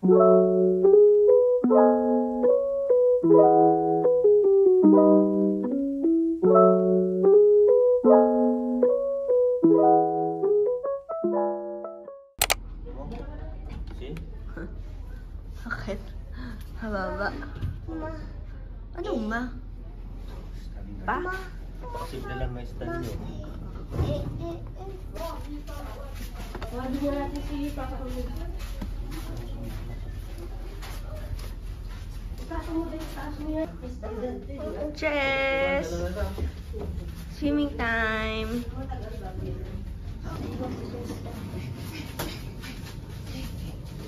Bakit? Hababa. Anong ma? Pa? Pasimple lang may stand nyo. Cheers! Swimming time!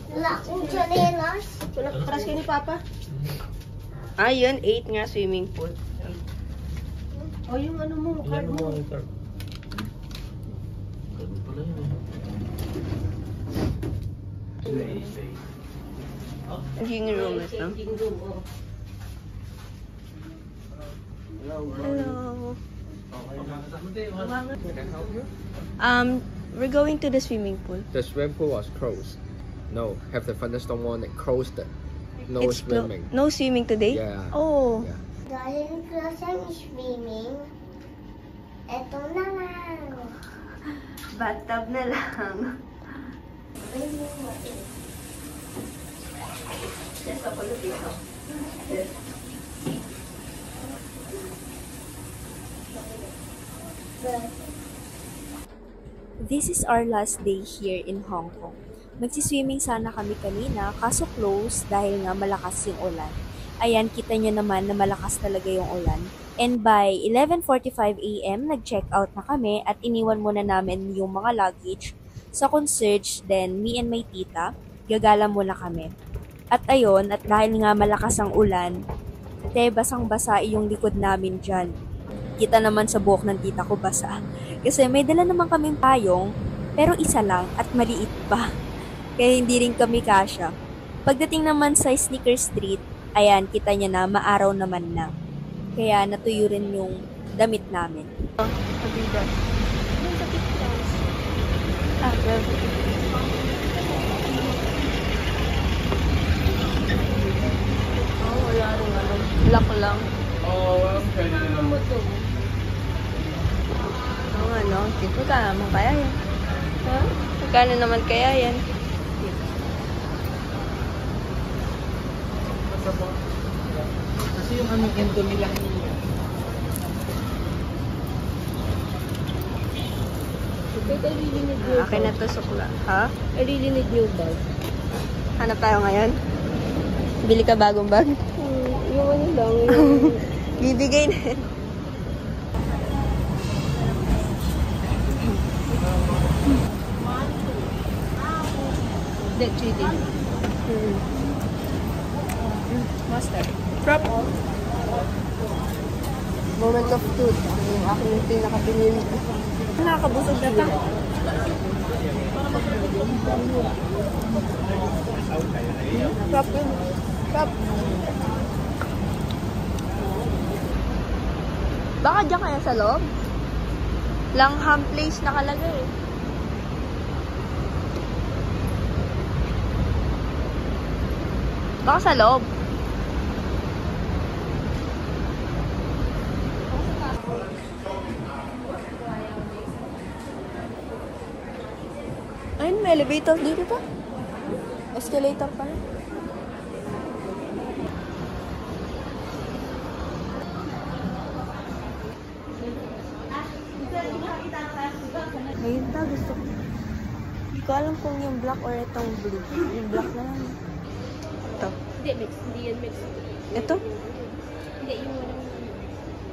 Wala akong chanelas. Wala ka paras kayo ni Papa? Ah, yun. 8 nga swimming pool. O, yung ano mo, card mo. Card pala yun. Yung room na ito. Hello. We're going to the swimming pool. The swimming pool was closed. No, have the thunderstorm warning closed. No It's swimming. No swimming today? Yeah. Oh. Yeah. Dahil klaseng swimming, eto na lang. Bathtub na lang. Yes, ako dito. This is our last day here in Hong Kong. Magsiswimming sana kami kanina, kaso close dahil nga malakas yung ulan. Ayan, kita nyo naman na malakas talaga yung ulan. And by 11:45 AM, nag-check out na kami at iniwan muna namin yung mga luggage sa concierge. Then, me and my tita, gagala muna kami. At ayun, at dahil nga malakas ang ulan, basang-basa yung likod namin dyan. Kita naman sa buhok ng tita ko basa. Kasi may dala naman kaming payong, pero isa lang at maliit pa. Kaya hindi rin kami kasya. Pagdating naman sa Sneaker Street, ayan, kita niya na maaraw naman na. Kaya natuyo rin yung damit namin. Adidas. Ah, well. Oh, wala rin ano. Black lang. Ano mo to? Oo nga, no? Magkano naman kaya yan? Ha? Magkano naman kaya yan? Kasi yung anong endo nila Akin na to sukla. Ha? I really need new bag. Hanap tayo ngayon? Bili ka bagong bag? Yung ano lang, yung... Bibigay na. That cheating. Mustard. Prop. Moment of truth. Yung aking pinakapinili. Nakakabusog na ta. Prop yun. Prop. Baka dyan kaya sa loob? Langham Place nakalagay eh. Baka sa loob. Ayun, may elevator dito to. Escalator pala. Ayun ta, gusto ko. Hindi ko alam kung yung black or itong blue. Yung black na yan. Ito. Hindi, mix. Hindi yan mix. Ito? Hindi, yung walang...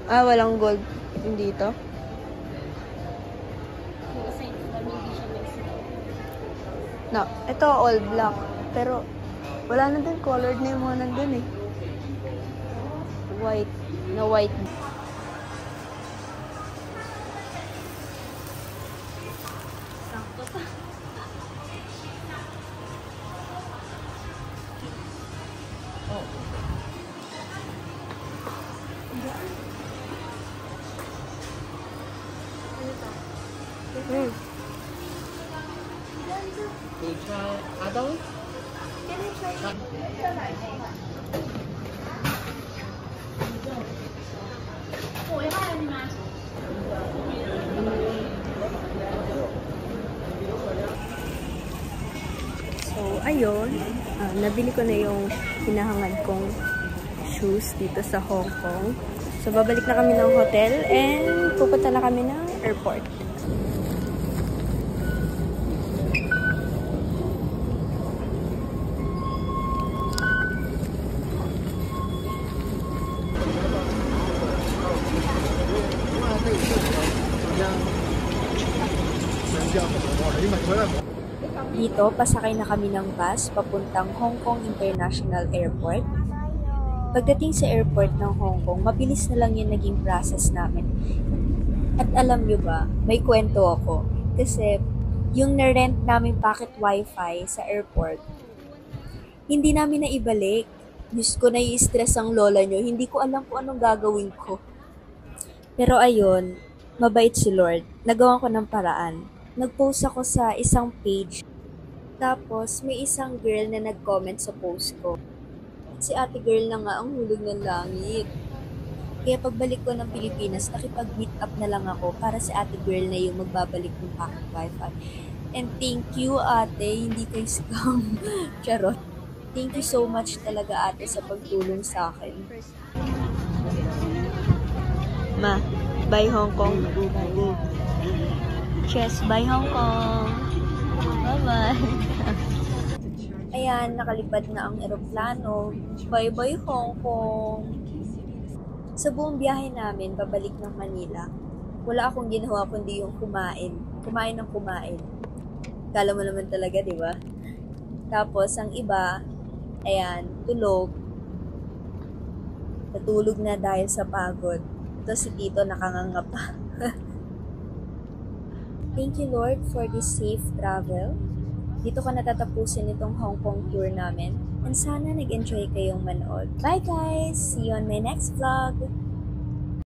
Ah, walang gold. Hindi ito. Yung assign ko kami, hindi siya mix. No, ito all black. Pero, wala na din. Colored na yung mga nandun eh. White. Na white. adult? Can I So, ayun. Nabili ko na yung hinahangad kong shoes dito sa Hong Kong. So, babalik na kami ng hotel and pupunta na kami ng airport. Dito, pasakay na kami ng bus papuntang Hong Kong International Airport. Pagdating sa airport ng Hong Kong, mabilis na lang yung naging process namin. At alam nyo ba, may kwento ako. Kasi yung na-rent namin packet wifi sa airport, hindi namin na ibalik. Diyos ko, nai-stress ang lola nyo. Hindi ko alam kung anong gagawin ko. Pero ayun, mabait si Lord. Nagawa ko ng paraan. Nag-post ako sa isang page. Tapos, may isang girl na nag-comment sa post ko. Si ate girl na nga ang hulog ng langit. Kaya pagbalik ko ng Pilipinas, nakipag-meet up na lang ako para si ate girl na yung magbabalik ng pocket wifi. And thank you ate, hindi kayo scam. Charot. Thank you so much talaga ate sa pagtulong sa akin. Ma, bye Hong Kong. Cheers, bye Hong Kong. Bye-bye. Ayan, nakalipad na ang eroplano. Bye-bye Hong Kong. Sa buong biyahe namin, babalik ng Manila, wala akong ginawa kundi yung kumain. Kumain ng kumain. Kala mo naman talaga, di ba? Tapos, ang iba, ayan, tulog. Natulog na dahil sa pagod. Ito si Tito nakanganga pa. Thank you Lord for this safe travel. Dito ko natatapusin itong Hong Kong tour namin. And sana nag-enjoy kayong manood. Bye guys! See you on my next vlog!